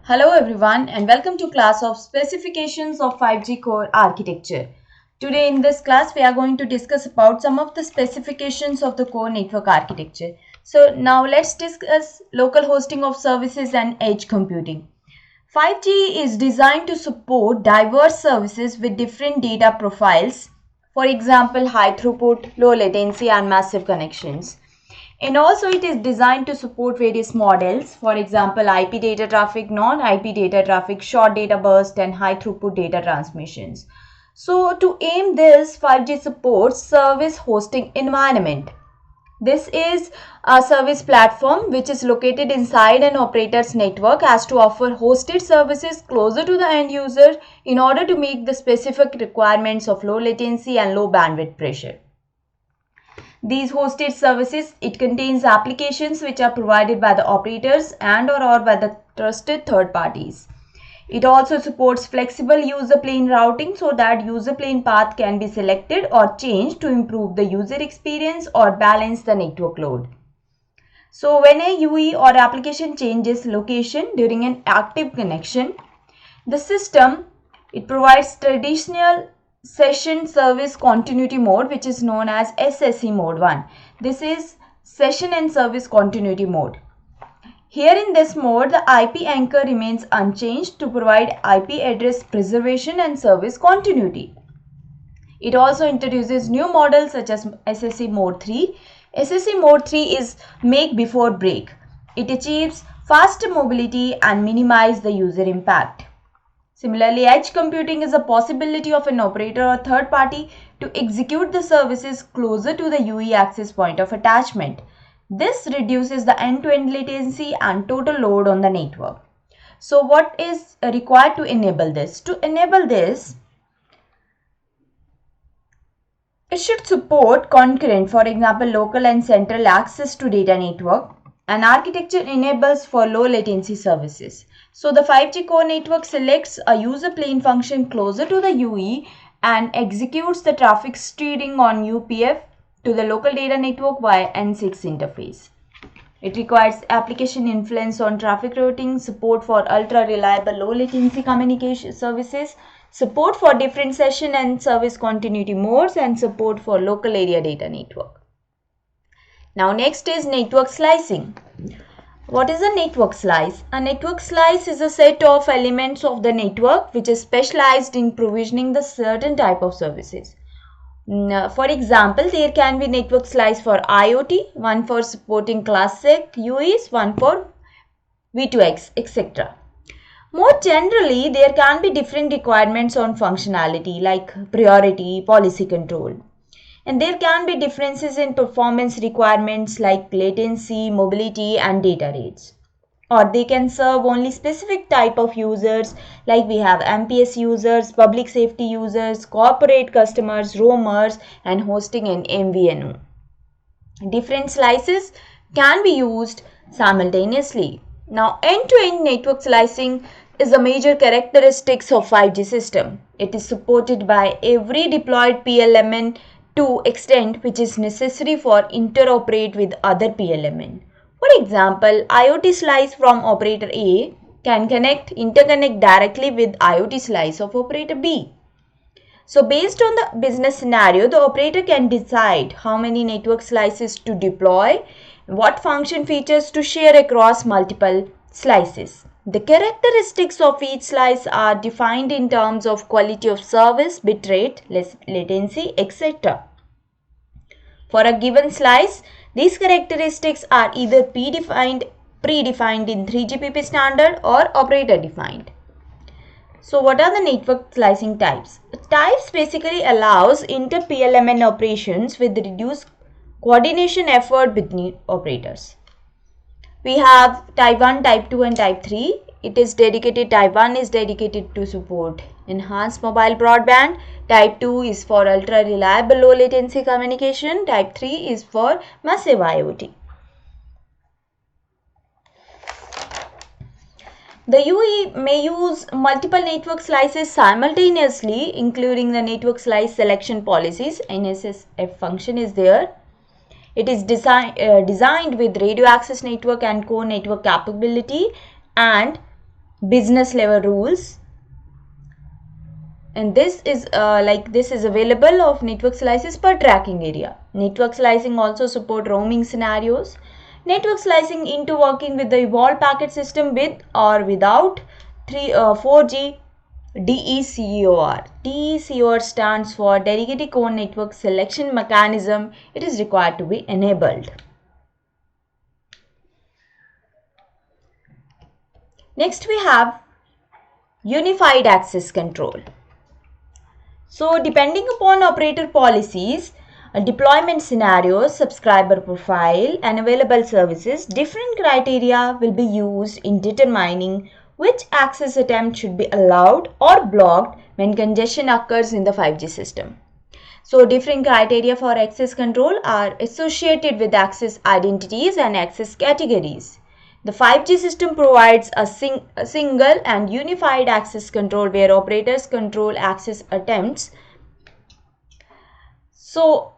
Hello everyone and welcome to class of specifications of 5G core architecture. Today in this class we are going to discuss about some of the specifications of the core network architecture. So now let's discuss local hosting of services and edge computing. 5G is designed to support diverse services with different data profiles. For example, high throughput, low latency and massive connections. And also it is designed to support various models, for example IP data traffic, non-IP data traffic, short data burst and high throughput data transmissions. So to aim this, 5G supports service hosting environment. This is a service platform which is located inside an operator's network as to offer hosted services closer to the end user in order to meet the specific requirements of low latency and low bandwidth pressure. These hosted services, it contains applications which are provided by the operators and or by the trusted third parties. It also supports flexible user plane routing so that user plane path can be selected or changed to improve the user experience or balance the network load. So when a UE or application changes location during an active connection, the system, it provides traditional session service continuity mode, which is known as SSE mode 1. This is session and service continuity mode. Here in this mode, the IP anchor remains unchanged to provide IP address preservation and service continuity. It also introduces new models such as SSE mode 3. SSE mode 3 is make before break. It achieves faster mobility and minimize the user impact. Similarly, edge computing is a possibility of an operator or third party to execute the services closer to the UE access point of attachment. This reduces the end-to-end latency and total load on the network. So what is required to enable this? To enable this, it should support concurrent, for example, local and central access to data network. An architecture enables for low latency services. So the 5G core network selects a user plane function closer to the UE and executes the traffic steering on UPF to the local data network via N6 interface. It requires application influence on traffic routing, support for ultra reliable low latency communication services, support for different session and service continuity modes, and support for local area data network. Now next is network slicing. What is a network slice? A network slice is a set of elements of the network which is specialized in provisioning the certain type of services. For example, there can be network slice for IoT, one for supporting classic UEs, one for V2X, etc. More generally, there can be different requirements on functionality like priority, policy control. And there can be differences in performance requirements like latency, mobility and data rates. Or they can serve only specific type of users like we have MPS users, public safety users, corporate customers, roamers and hosting and MVNO. Different slices can be used simultaneously. Now end-to-end network slicing is a major characteristics of 5G system. It is supported by every deployed PLMN to extent which is necessary for interoperate with other PLMN. For example, IoT slice from operator A can interconnect directly with IoT slice of operator B. So based on the business scenario, the operator can decide how many network slices to deploy, what function features to share across multiple slices. The characteristics of each slice are defined in terms of quality of service, bitrate, latency, etc. For a given slice, these characteristics are either predefined in 3GPP standard or operator defined. So what are the network slicing types? Types basically allows inter-PLMN operations with reduced coordination effort between operators. We have type 1, type 2 and type 3. It is dedicated, type 1 is dedicated to support enhanced mobile broadband. Type 2 is for ultra reliable low latency communication. Type 3 is for massive IoT. The UE may use multiple network slices simultaneously, including the network slice selection policies. NSSF function is there. It is designed with radio access network and core network capability and business level rules. And this is available of network slices per tracking area. Network slicing also support roaming scenarios. Network slicing into working with the evolved packet system with or without 4G DECOR. DECOR stands for Dedicated Core Network Selection Mechanism. It is required to be enabled. Next we have Unified Access Control. So depending upon operator policies, deployment scenarios, subscriber profile and available services, different criteria will be used in determining which access attempt should be allowed or blocked when congestion occurs in the 5G system. So different criteria for access control are associated with access identities and access categories. The 5G system provides a single and unified access control where operators control access attempts. So,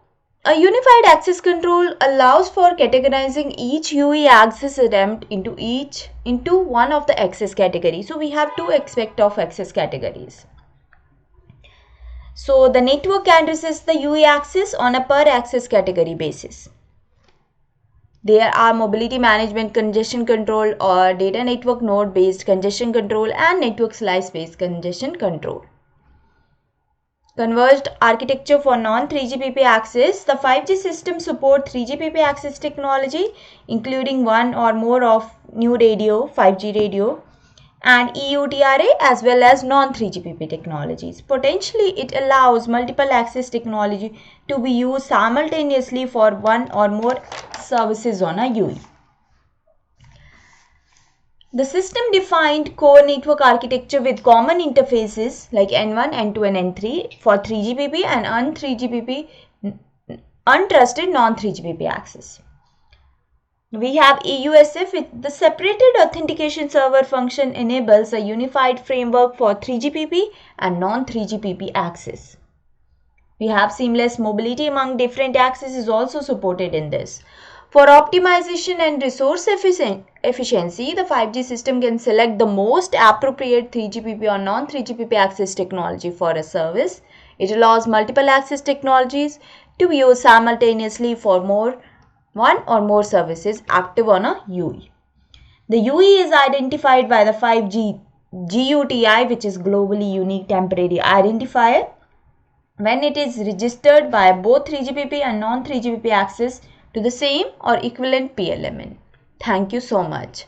a unified access control allows for categorizing each UE access attempt into one of the access categories. So, we have two aspects of access categories. So, the network can resist the UE access on a per access category basis. There are mobility management congestion control or data network node based congestion control and network slice based congestion control. Converged architecture for non-3GPP access. The 5G system supports 3GPP access technology including one or more of new radio, 5G radio and eUTRA as well as non-3GPP technologies. Potentially, it allows multiple access technology to be used simultaneously for one or more services on a UE. The system-defined core network architecture with common interfaces like N1, N2 and N3 for 3GPP and untrusted non-3GPP access. We have EUSF with the separated authentication server function enables a unified framework for 3GPP and non-3GPP access. We have seamless mobility among different access is also supported in this. For optimization and resource efficiency, the 5G system can select the most appropriate 3GPP or non-3GPP access technology for a service. It allows multiple access technologies to be used simultaneously for one or more services active on a UE. The UE is identified by the 5G GUTI, which is globally unique temporary identifier, when it is registered by both 3GPP and non-3GPP access to the same or equivalent PLMN. Thank you so much.